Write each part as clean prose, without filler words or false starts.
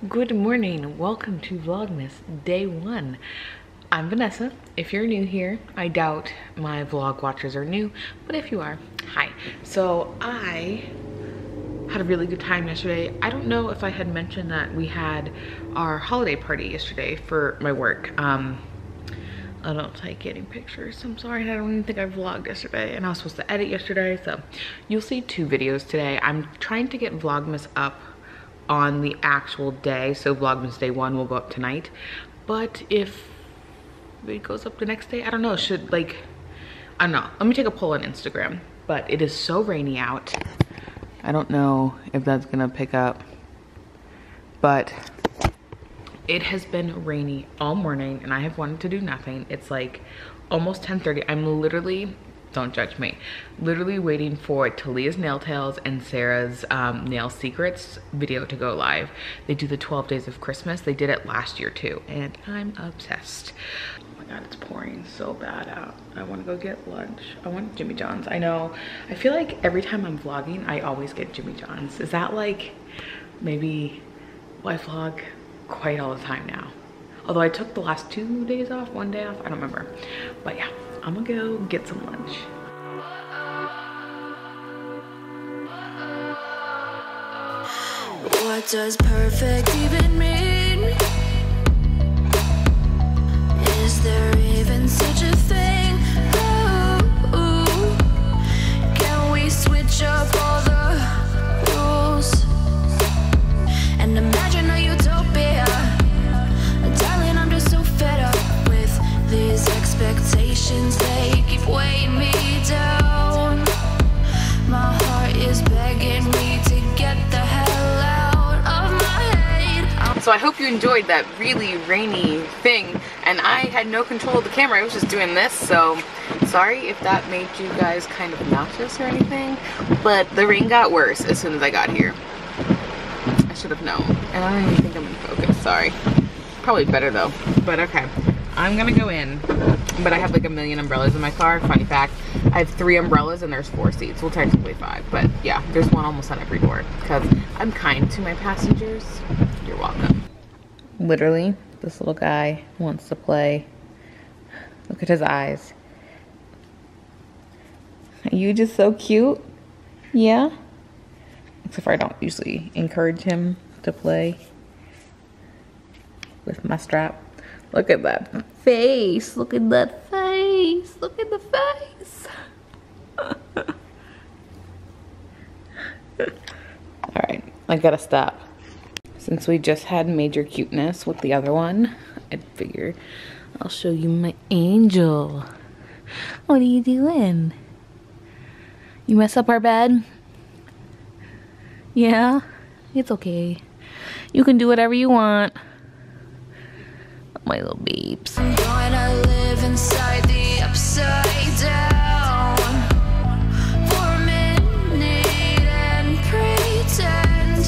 Good morning, welcome to Vlogmas day 1. I'm Vanessa. If you're new here, I doubt my vlog watchers are new, but if you are, hi. So I had a really good time yesterday. I don't know if I had mentioned that we had our holiday party yesterday for my work. I don't like getting pictures. I'm sorry, I don't even think I vlogged yesterday, and I was supposed to edit yesterday, so you'll see 2 videos today. I'm trying to get Vlogmas up on the actual day, so Vlogmas day 1 will go up tonight. But if it goes up the next day, I don't know, I don't know. Let me take a poll on Instagram. But it is so rainy out. I don't know if that's gonna pick up, but it has been rainy all morning and I have wanted to do nothing. It's like almost 10:30. I'm literally, don't judge me, literally waiting for Talia's Nail Tales and Sarah's Nail Secrets video to go live. They do the 12 days of Christmas. They did it last year too, and I'm obsessed. Oh my God, it's pouring so bad out. I wanna go get lunch. I want Jimmy John's. I know, I feel like every time I'm vlogging, I always get Jimmy John's. Is that like, maybe, well, I vlog quite all the time now. Although I took the last 2 days off, 1 day off, I don't remember. But yeah, I'm gonna go get some lunch. What does perfect even mean? Is there even such a thing? Ooh, can we switch up all the rules and imagine a utopia? Darling, I'm just so fed up with these expectations. They keep weighing me down. My heart is begging me to get the hell out of my head. So I hope you enjoyed that really rainy thing, and I had no control of the camera. I was just doing this, so sorry if that made you guys kind of nauseous or anything, but the rain got worse as soon as I got here. I should have known, and I don't even think I'm in focus, sorry. Probably better though, but okay. I'm gonna go in, but I have like a million umbrellas in my car. Funny fact, I have 3 umbrellas and there's 4 seats. Well, technically 5, but yeah, there's one almost on every door because I'm kind to my passengers. You're welcome. Literally, this little guy wants to play. Look at his eyes. Are you just so cute? Yeah? Except for I don't usually encourage him to play with my strap. Look at that face. Look at that face. Look at the face. All right, I gotta stop. Since we just had major cuteness with the other one, I figure I'll show you my angel. What are you doing? You mess up our bed? Yeah, it's okay. You can do whatever you want. My little babes. I'm gonna live inside the upside down for a minute and pretend,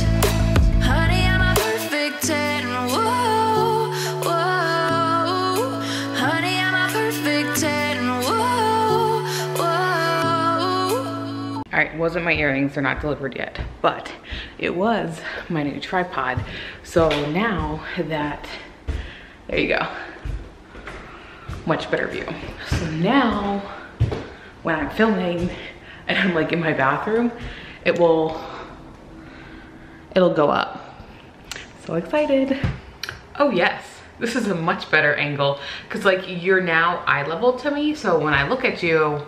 honey, I'm a perfect 10. Whoa, whoa, honey, I'm a perfect 10. Whoa, whoa. All right, wasn't my earrings, they're not delivered yet, but it was my new tripod. So now that, there you go, much better view. So now when I'm filming and I'm like in my bathroom, it'll go up. So excited. Oh yes, this is a much better angle because like you're now eye level to me, so when I look at you,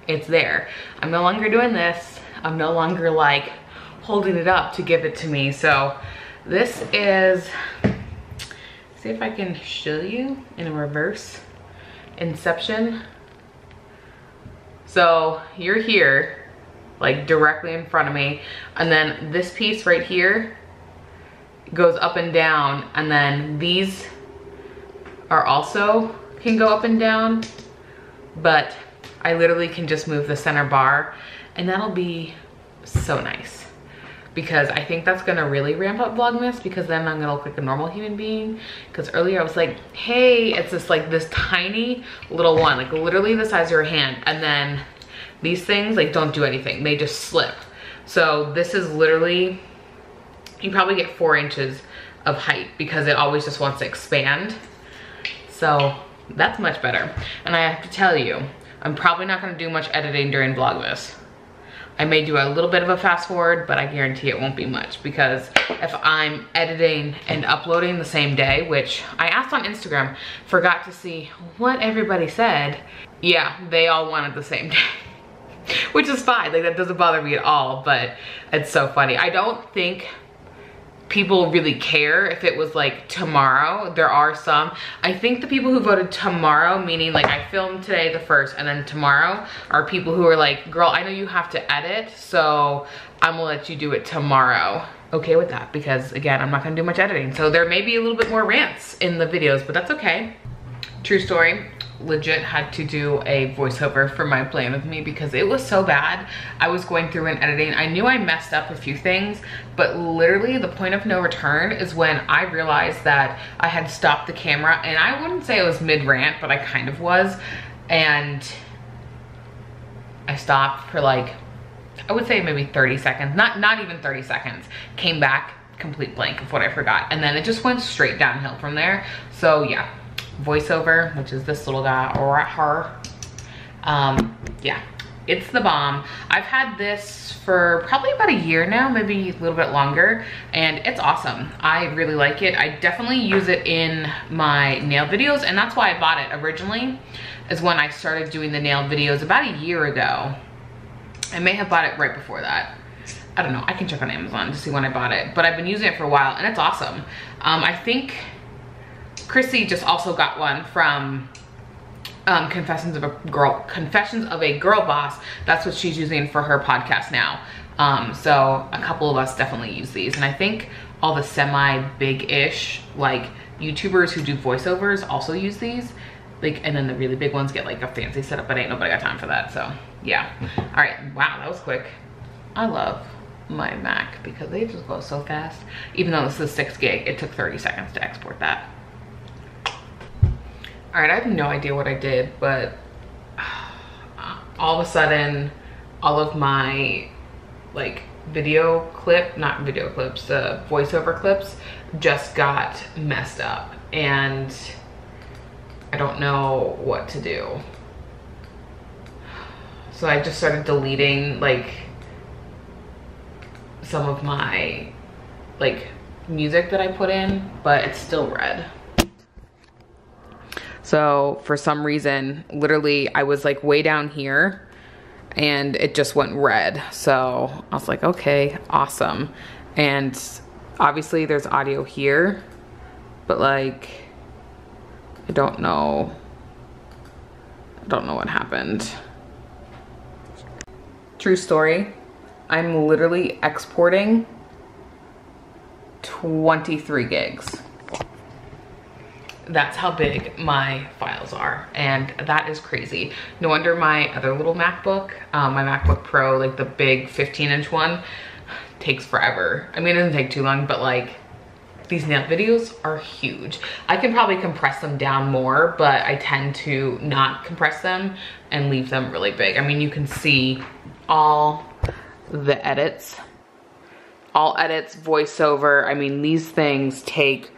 it's there. I'm no longer doing this. I'm no longer like holding it up to give it to me. So this is, see if I can show you in a reverse inception. So you're here, like directly in front of me, and then this piece right here goes up and down, and then these are also can go up and down, but I literally can just move the center bar, and that'll be so nice. Because I think that's gonna really ramp up Vlogmas, because then I'm gonna look like a normal human being. Because earlier I was like, hey, it's just like this tiny little one, like literally the size of your hand. And then these things like don't do anything, they just slip. So this is literally, you probably get 4 inches of height because it always just wants to expand. So that's much better. And I have to tell you, I'm probably not gonna do much editing during Vlogmas. I may do a little bit of a fast forward, but I guarantee it won't be much because if I'm editing and uploading the same day, which I asked on Instagram, forgot to see what everybody said. Yeah, they all wanted the same day, which is fine. Like, that doesn't bother me at all, but it's so funny. I don't think people really care if it was like tomorrow. There are some. I think the people who voted tomorrow, meaning like I filmed today the 1st and then tomorrow, are people who are like, girl, I know you have to edit, so I'm gonna let you do it tomorrow. Okay with that, because again, I'm not gonna do much editing. So there may be a little bit more rants in the videos, but that's okay. True story. Legit had to do a voiceover for my plan with me because it was so bad. I was going through and editing. I knew I messed up a few things, but literally the point of no return is when I realized that I had stopped the camera, and I wouldn't say it was mid-rant, but I kind of was. And I stopped for like, I would say maybe 30 seconds, not even 30 seconds, came back, complete blank of what I forgot. And then it just went straight downhill from there. So yeah. Voiceover, which is this little guy or her. Yeah, it's the bomb. I've had this for probably about a year now, maybe a little bit longer, and it's awesome. I really like it. I definitely use it in my nail videos, and that's why I bought it originally, is when I started doing the nail videos about a year ago. I may have bought it right before that. I don't know, I can check on Amazon to see when I bought it, but I've been using it for a while and it's awesome. I think Chrissy just also got one from Confessions of a Girl Boss. That's what she's using for her podcast now. So a couple of us definitely use these, and I think all the semi-big-ish like YouTubers who do voiceovers also use these. Like, and then the really big ones get like a fancy setup, but ain't nobody got time for that. So yeah. All right, wow, that was quick. I love my Mac because they just go so fast. Even though this is 6 gig, it took 30 seconds to export that. All right, I have no idea what I did, but all of a sudden, all of my like voiceover clips just got messed up, and I don't know what to do. So I just started deleting like some of my like music that I put in, but it's still red. So for some reason, literally I was like way down here and it just went red. So I was like, okay, awesome. And obviously there's audio here, but like, I don't know what happened. True story, I'm literally exporting 23 gigs. That's how big my files are, and that is crazy. No wonder my other little MacBook, my MacBook Pro, like the big 15-inch one, takes forever. I mean, it doesn't take too long, but like these nail videos are huge. I can probably compress them down more, but I tend to not compress them and leave them really big. I mean, you can see all the edits, voiceover. I mean, these things take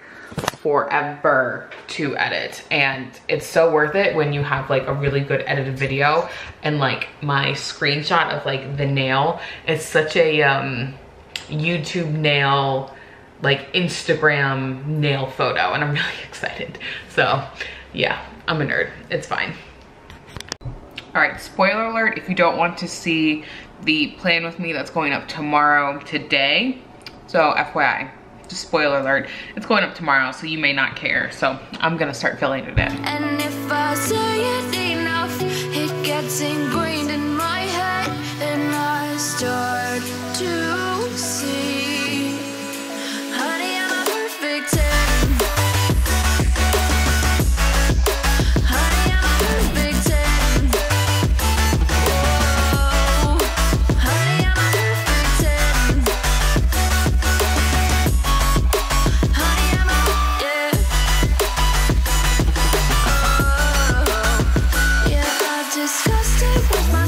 forever to edit, and it's so worth it when you have like a really good edited video. And like my screenshot of like the nail, it's such a YouTube nail, like Instagram nail photo, and I'm really excited. So yeah, I'm a nerd, it's fine. All right, spoiler alert, if you don't want to see the plan with me that's going up tomorrow today, so FYI, just spoiler alert, it's going up tomorrow, so you may not care. So I'm gonna start filling it in. And if I say it enough, it gets ingrained in my head, and I start to see, honey, I'm a perfect 10. Honey, I'm a perfect 10. Whoa, honey, I'm a perfect 10. Honey, I'm a, yeah. Oh, yeah, I've discussed it with my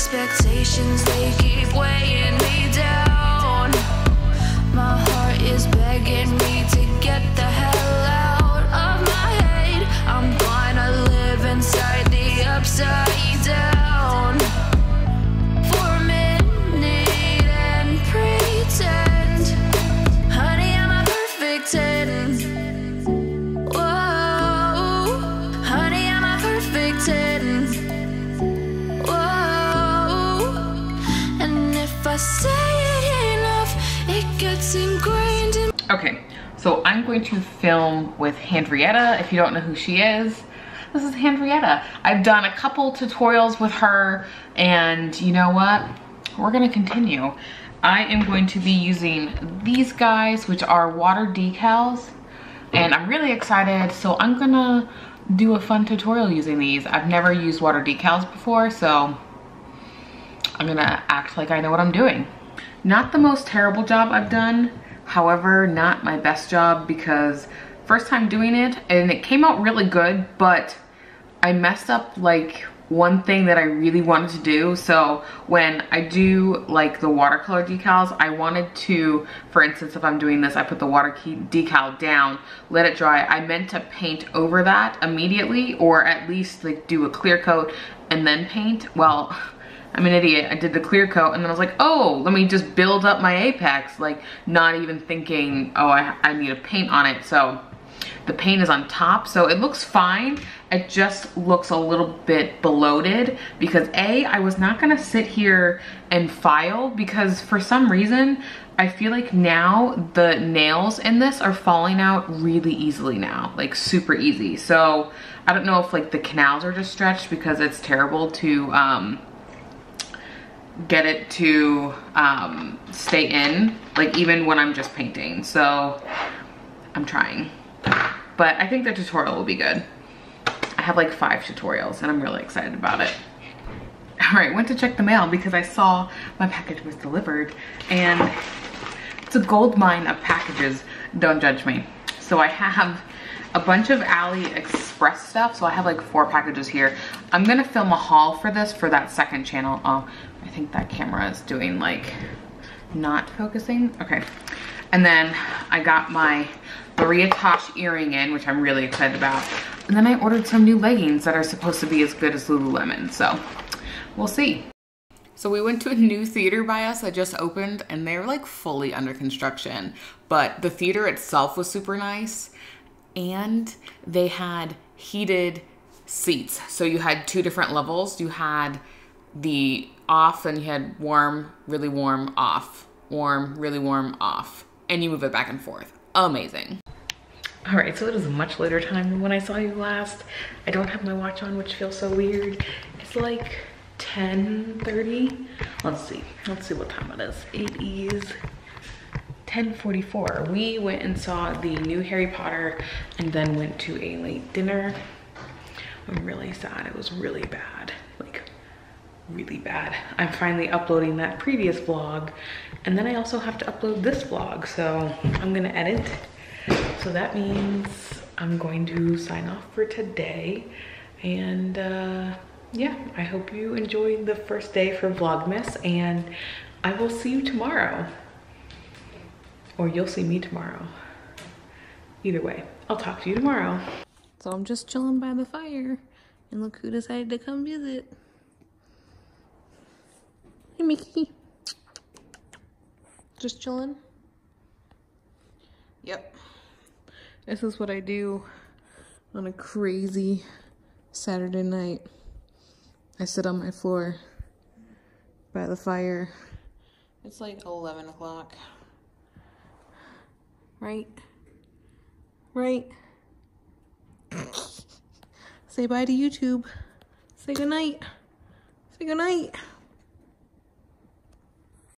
expectations, they keep weighing me down. My heart is begging me to get the hell out of my head. I'm gonna live inside the upside down for a minute and pretend, honey, I'm a perfect 10. Whoa, honey, I'm a perfect 10. Whoa, and if I say it enough, it gets ingrained in. Okay, so I'm going to film with Henrietta. If you don't know who she is, this is Henrietta. I've done a couple tutorials with her, and you know what? We're gonna continue. I am going to be using these guys, which are water decals, and I'm really excited. So I'm gonna do a fun tutorial using these. I've never used water decals before, so I'm gonna act like I know what I'm doing. Not the most terrible job I've done, however, not my best job, because first time doing it and it came out really good, but I messed up like one thing that I really wanted to do. So when I do like the watercolor decals, I wanted to, for instance, if I'm doing this, I put the water decal down, let it dry. I meant to paint over that immediately, or at least like do a clear coat and then paint. Well, I'm an idiot. I did the clear coat and then I was like, oh, let me just build up my apex, like not even thinking, oh, I need to paint on it. So the paint is on top, so it looks fine. It just looks a little bit bloated because I was not gonna sit here and file, because for some reason, I feel like now the nails in this are falling out really easily now, like super easy. So I don't know if like the canals are just stretched, because it's terrible to get it to stay in, like even when I'm just painting. So I'm trying, but I think the tutorial will be good. I have like 5 tutorials and I'm really excited about it. All right, went to check the mail because I saw my package was delivered, and it's a gold mine of packages, don't judge me. So I have a bunch of AliExpress stuff. So I have like 4 packages here. I'm gonna film a haul for this for that second channel. Oh, I think that camera is doing like not focusing. Okay. And then I got my Maria Tosh earring in, which I'm really excited about. And then I ordered some new leggings that are supposed to be as good as Lululemon. So we'll see. So we went to a new theater by us that just opened, and they were like fully under construction, but the theater itself was super nice, and they had heated seats. So you had 2 different levels. You had the off, and you had warm, really warm, off, warm, really warm, off, and you move it back and forth. Amazing. All right, so it is a much later time than when I saw you last. I don't have my watch on, which feels so weird. It's like 10:30. Let's see what time it is. It is 10:44. We went and saw the new Harry Potter and then went to a late dinner. I'm really sad. It was really bad, like really bad. I'm finally uploading that previous vlog, and then I also have to upload this vlog, so I'm gonna edit. So that means I'm going to sign off for today, and yeah, I hope you enjoyed the first day for Vlogmas, and I will see you tomorrow. Or you'll see me tomorrow. Either way, I'll talk to you tomorrow. So I'm just chilling by the fire, and look who decided to come visit. Hey, Mickey. Just chilling? Yep. This is what I do on a crazy Saturday night. I sit on my floor by the fire. It's like 11 o'clock. Right? Right? Say bye to YouTube. Say goodnight. Say goodnight.